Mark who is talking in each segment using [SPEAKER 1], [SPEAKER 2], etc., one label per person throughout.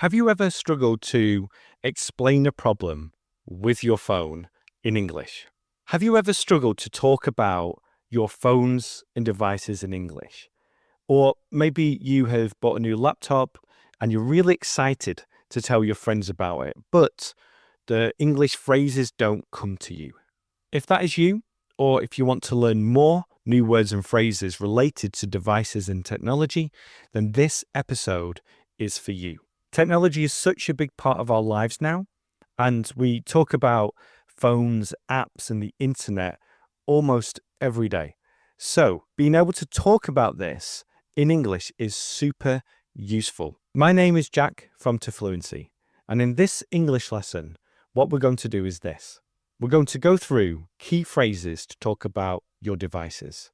[SPEAKER 1] Have you ever struggled to explain a problem with your phone in English? Have you ever struggled to talk about your phones and devices in English? Or maybe you have bought a new laptop and you're really excited to tell your friends about it, but the English phrases don't come to you. If that is you, or if you want to learn more new words and phrases related to devices and technology, then this episode is for you. Technology is such a big part of our lives now, and we talk about phones, apps, and the internet almost every day. So, being able to talk about this in English is super useful. My name is Jack from To Fluency, and in this English lesson, what we're going to do is this. We're going to go through key phrases to talk about your devices.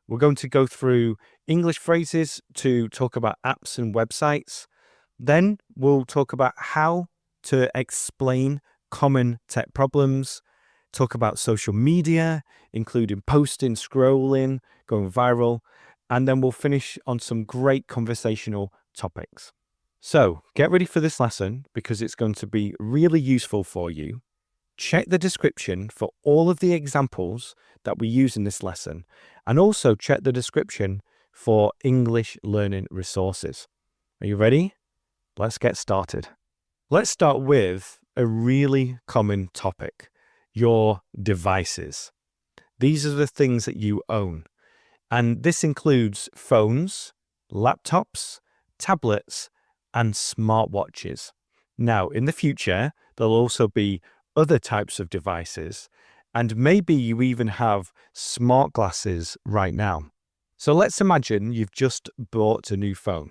[SPEAKER 1] We're going to go through English phrases to talk about apps and websites. Then we'll talk about how to explain common tech problems, talk about social media, including posting, scrolling, going viral, and then we'll finish on some great conversational topics. So get ready for this lesson because it's going to be really useful for you. Check the description for all of the examples that we use in this lesson, and also check the description for English learning resources. Are you ready? Let's get started. Let's start with a really common topic, your devices. These are the things that you own, and this includes phones, laptops, tablets, and smartwatches. Now, in the future, there'll also be other types of devices, and maybe you even have smart glasses right now. So let's imagine you've just bought a new phone.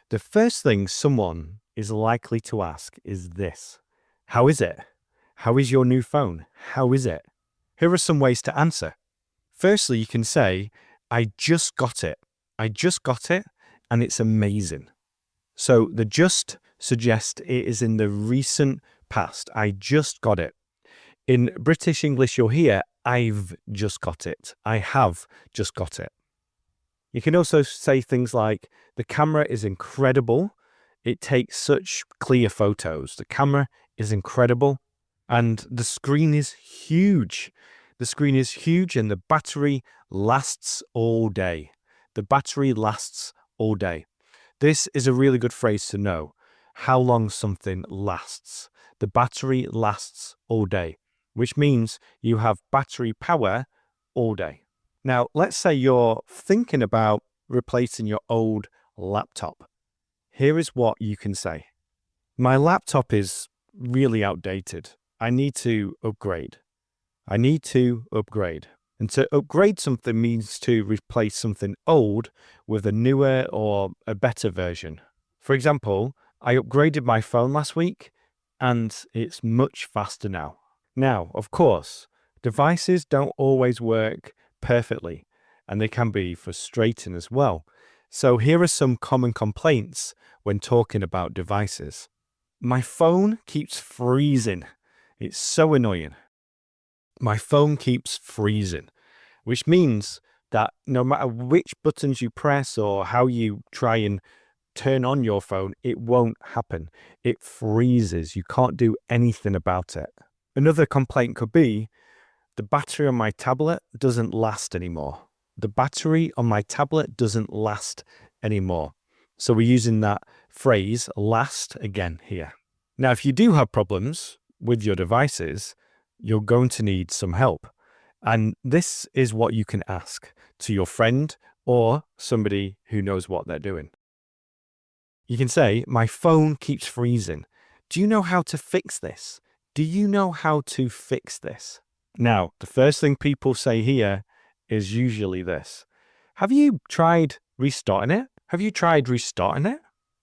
[SPEAKER 1] The first thing someone is likely to ask is this: how is it? How is your new phone? How is it? Here are some ways to answer. Firstly, you can say, I just got it. I just got it, and it's amazing. So the just suggests it is in the recent past. I just got it. In British English, you'll hear, I've just got it. I have just got it. You can also say things like, the camera is incredible. It takes such clear photos. The camera is incredible. And the screen is huge. The screen is huge and the battery lasts all day. The battery lasts all day. This is a really good phrase to know, how long something lasts. The battery lasts all day, which means you have battery power all day. Now, let's say you're thinking about replacing your old laptop. Here is what you can say. My laptop is really outdated. I need to upgrade. I need to upgrade. And to upgrade something means to replace something old with a newer or a better version. For example, I upgraded my phone last week and it's much faster now. Now, of course, devices don't always work perfectly and they can be frustrating as well. So here are some common complaints when talking about devices. My phone keeps freezing. It's so annoying. My phone keeps freezing, which means that no matter which buttons you press or how you try and turn on your phone, it won't happen. It freezes. You can't do anything about it. Another complaint could be, the battery on my tablet doesn't last anymore. The battery on my tablet doesn't last anymore. So we're using that phrase last again here. Now, if you do have problems with your devices, you're going to need some help. And this is what you can ask to your friend or somebody who knows what they're doing. You can say, my phone keeps freezing. Do you know how to fix this? Do you know how to fix this? Now, the first thing people say here is usually this: have you tried restarting it? Have you tried restarting it?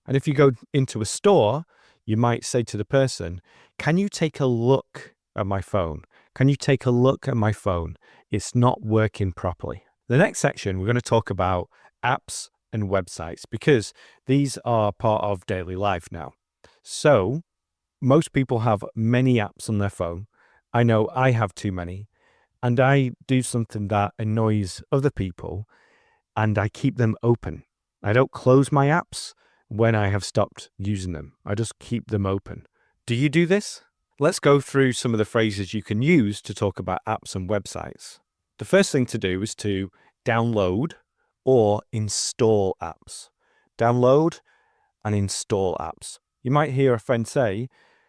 [SPEAKER 1] And if you go into a store, you might say to the person, can you take a look at my phone? Can you take a look at my phone? It's not working properly. The next section, we're going to talk about apps and websites because these are part of daily life now. So most people have many apps on their phone. I know I have too many, and I do something that annoys other people, and I keep them open. I don't close my apps when I have stopped using them. I just keep them open. Do you do this? Let's go through some of the phrases you can use to talk about apps and websites. The first thing to do is to download or install apps. Download and install apps. You might hear a friend say,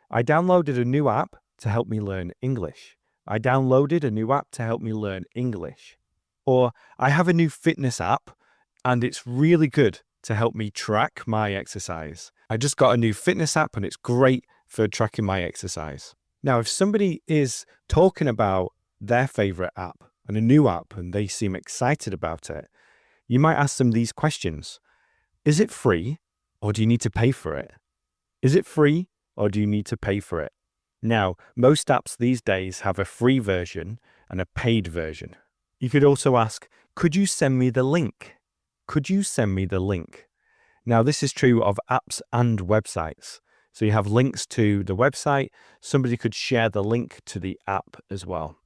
[SPEAKER 1] I downloaded a new app to help me learn English. I downloaded a new app to help me learn English. Or I have a new fitness app and it's really good to help me track my exercise. I just got a new fitness app and it's great for tracking my exercise. Now, if somebody is talking about their favorite app and a new app and they seem excited about it, you might ask them these questions. Is it free or do you need to pay for it? Is it free or do you need to pay for it? Now, most apps these days have a free version and a paid version. You could also ask, could you send me the link? Could you send me the link? Now, this is true of apps and websites. So you have links to the website. Somebody could share the link to the app as well.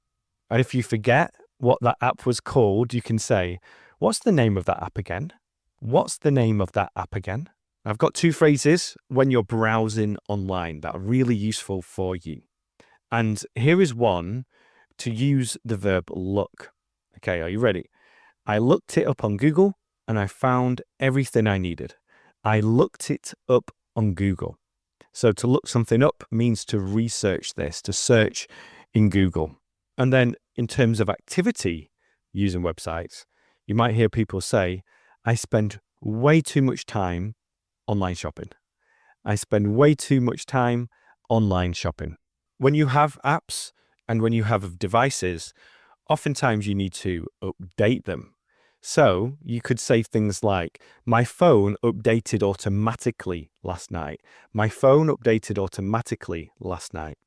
[SPEAKER 1] And if you forget what that app was called, you can say, what's the name of that app again? What's the name of that app again? I've got two phrases when you're browsing online that are really useful for you. And here is one to use the verb look. Okay, are you ready? I looked it up on Google and I found everything I needed. I looked it up on Google. So to look something up means to research this, to search in Google. And then in terms of activity using websites, you might hear people say, I spend way too much time online shopping. I spend way too much time online shopping. When you have apps and when you have devices, oftentimes you need to update them. So you could say things like, my phone updated automatically last night. My phone updated automatically last night.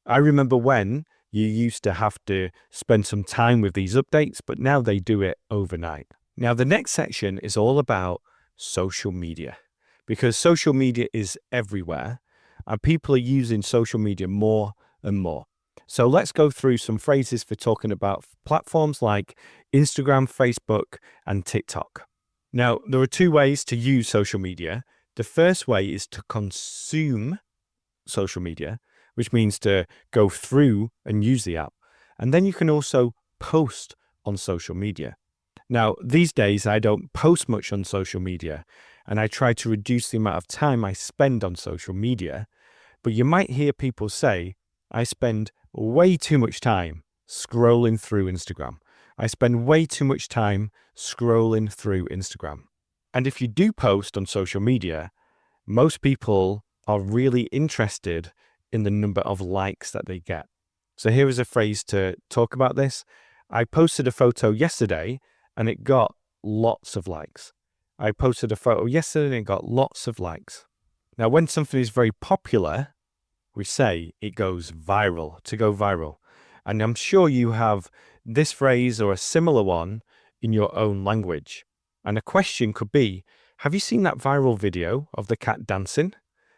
[SPEAKER 1] I remember when you used to have to spend some time with these updates, but now they do it overnight. Now, the next section is all about social media, because social media is everywhere and people are using social media more and more. So let's go through some phrases for talking about platforms like Instagram, Facebook, and TikTok. Now, there are two ways to use social media. The first way is to consume social media, which means to go through and use the app. And then you can also post on social media. Now, these days, I don't post much on social media, and I try to reduce the amount of time I spend on social media. But you might hear people say, I spend way too much time scrolling through Instagram. I spend way too much time scrolling through Instagram. And if you do post on social media, most people are really interested in the number of likes that they get. So here is a phrase to talk about this. I posted a photo yesterday and it got lots of likes. I posted a photo yesterday and it got lots of likes. Now, when something is very popular, we say it goes viral, to go viral. And I'm sure you have this phrase or a similar one in your own language. And a question could be, have you seen that viral video of the cat dancing?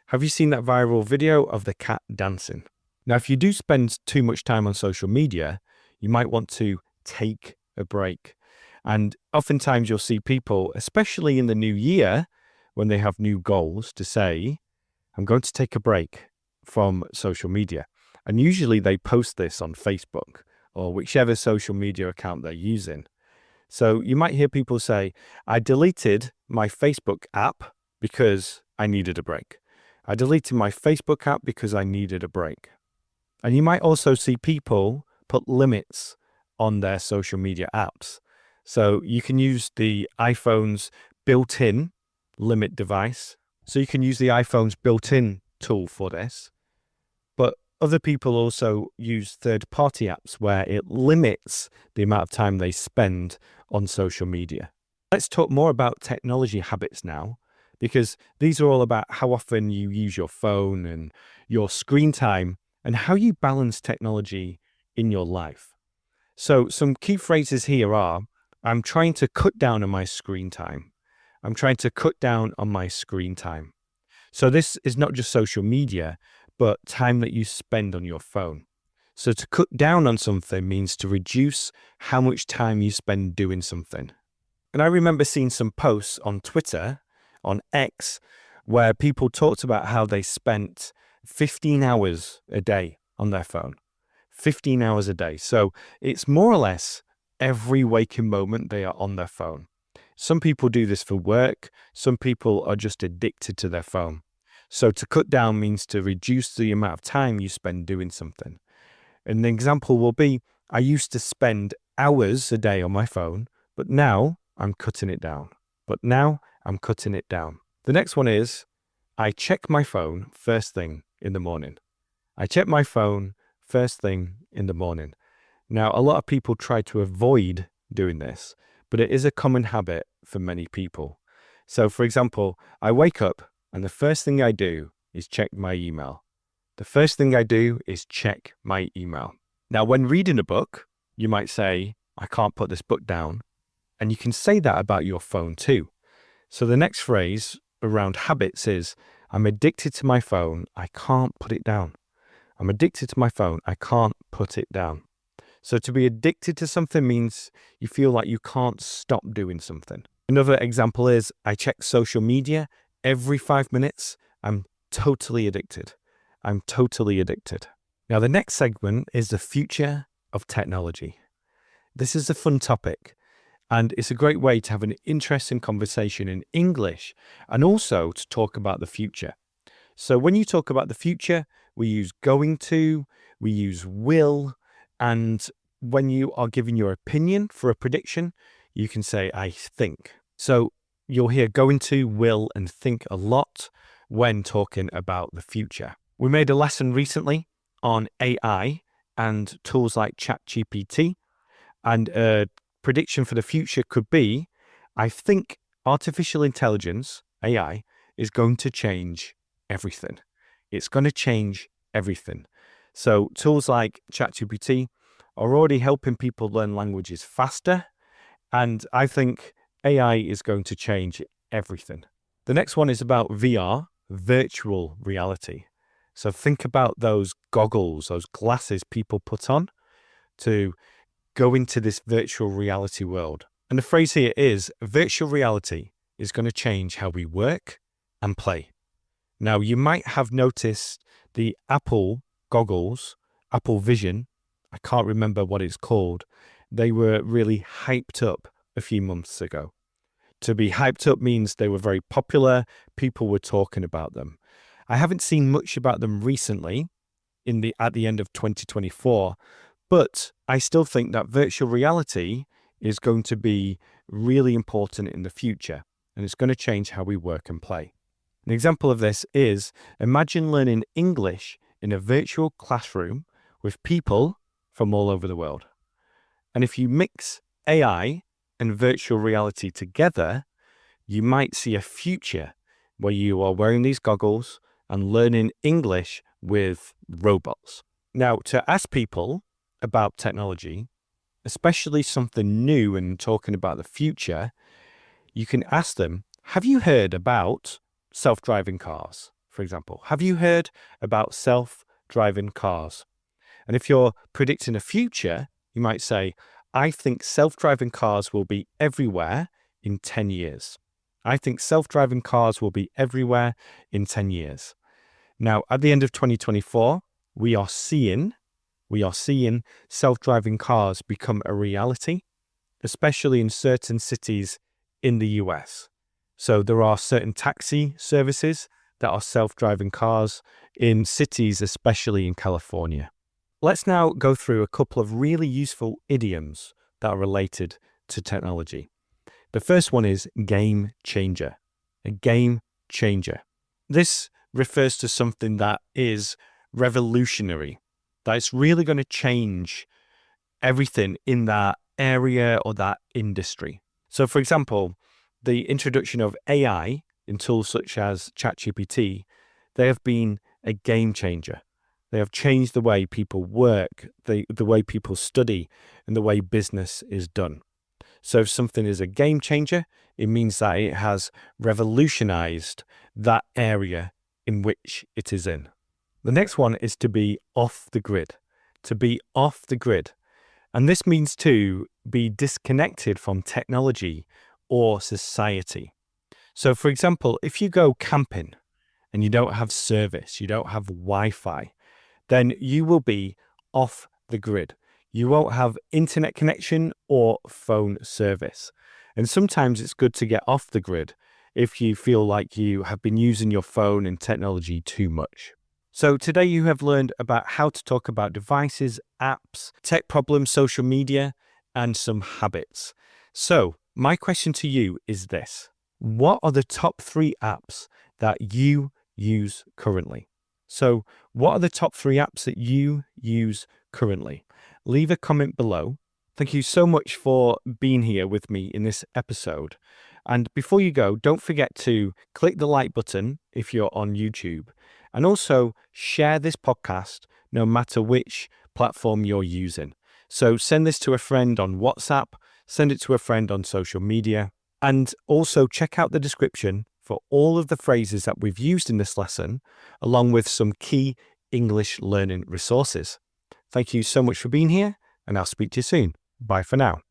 [SPEAKER 1] Have you seen that viral video of the cat dancing? Now, if you do spend too much time on social media, you might want to take a break. And oftentimes you'll see people, especially in the new year, when they have new goals, to say, I'm going to take a break from social media. And usually they post this on Facebook or whichever social media account they're using. So you might hear people say, I deleted my Facebook app because I needed a break. I deleted my Facebook app because I needed a break. And you might also see people put limits on their social media apps. So you can use the iPhone's built-in limit device. So you can use the iPhone's built-in tool for this. But other people also use third-party apps where it limits the amount of time they spend on social media. Let's talk more about technology habits now, because these are all about how often you use your phone and your screen time and how you balance technology in your life. So some key phrases here are, I'm trying to cut down on my screen time. I'm trying to cut down on my screen time. So this is not just social media, but time that you spend on your phone. So to cut down on something means to reduce how much time you spend doing something. And I remember seeing some posts on Twitter, on X, where people talked about how they spent 15 hours a day on their phone. 15 hours a day. So it's more or less every waking moment they are on their phone. Some people do this for work. Some people are just addicted to their phone. So to cut down means to reduce the amount of time you spend doing something. An example will be, I used to spend hours a day on my phone, but now I'm cutting it down. The next one is, I check my phone first thing in the morning. Now, a lot of people try to avoid doing this, but it is a common habit for many people. So, for example, I wake up and the first thing I do is check my email. Now, when reading a book, you might say, I can't put this book down. And you can say that about your phone too. So the next phrase around habits is, I'm addicted to my phone. I can't put it down. So to be addicted to something means you feel like you can't stop doing something. Another example is, I check social media every 5 minutes. I'm totally addicted. Now, the next segment is the future of technology. This is a fun topic, and it's a great way to have an interesting conversation in English and also to talk about the future. So when you talk about the future, we use going to, we use will, and when you are giving your opinion for a prediction, you can say, I think. So you'll hear going to, will, and think a lot when talking about the future. We made a lesson recently on AI and tools like ChatGPT, and a prediction for the future could be, I think artificial intelligence, AI, is going to change everything. It's going to change everything. So tools like ChatGPT are already helping people learn languages faster, and I think AI is going to change everything. The next one is about VR, virtual reality. So think about those goggles, those glasses people put on to go into this virtual reality world. And the phrase here is, virtual reality is going to change how we work and play. Now, you might have noticed the Apple goggles, Apple Vision, I can't remember what it's called. They were really hyped up a few months ago. To be hyped up means they were very popular. People were talking about them. I haven't seen much about them recently at the end of 2024, but I still think that virtual reality is going to be really important in the future, and it's going to change how we work and play. An example of this is, imagine learning English in a virtual classroom with people from all over the world. And if you mix AI and virtual reality together, you might see a future where you are wearing these goggles and learning English with robots. Now, to ask people about technology, especially something new and talking about the future, you can ask them, have you heard about self-driving cars, for example? Have you heard about self-driving cars? And if you're predicting a future, you might say, I think self-driving cars will be everywhere in 10 years. Now, at the end of 2024, we are seeing self-driving cars become a reality, especially in certain cities in the US. So there are certain taxi services that are self-driving cars in cities, especially in California. Let's now go through a couple of really useful idioms that are related to technology. The first one is game changer. A game changer. This refers to something that is revolutionary, that it's really going to change everything in that area or that industry. So, for example, the introduction of AI in tools such as ChatGPT, they have been a game changer. They have changed the way people work, the way people study, and the way business is done. So if something is a game changer, it means that it has revolutionized that area in which it is in. The next one is to be off the grid. To be off the grid. And this means to be disconnected from technology or society. So, for example, if you go camping and you don't have service, you don't have Wi-Fi, then you will be off the grid. You won't have internet connection or phone service. And sometimes it's good to get off the grid if you feel like you have been using your phone and technology too much. So today you have learned about how to talk about devices, apps, tech problems, social media, and some habits. So my question to you is this: what are the top 3 apps that you use currently? So what are the top 3 apps that you use currently? Leave a comment below. Thank you so much for being here with me in this episode. And before you go, don't forget to click the like button if you're on YouTube, and also share this podcast no matter which platform you're using. So send this to a friend on WhatsApp, send it to a friend on social media, and also check out the description for all of the phrases that we've used in this lesson, along with some key English learning resources. Thank you so much for being here, and I'll speak to you soon. Bye for now.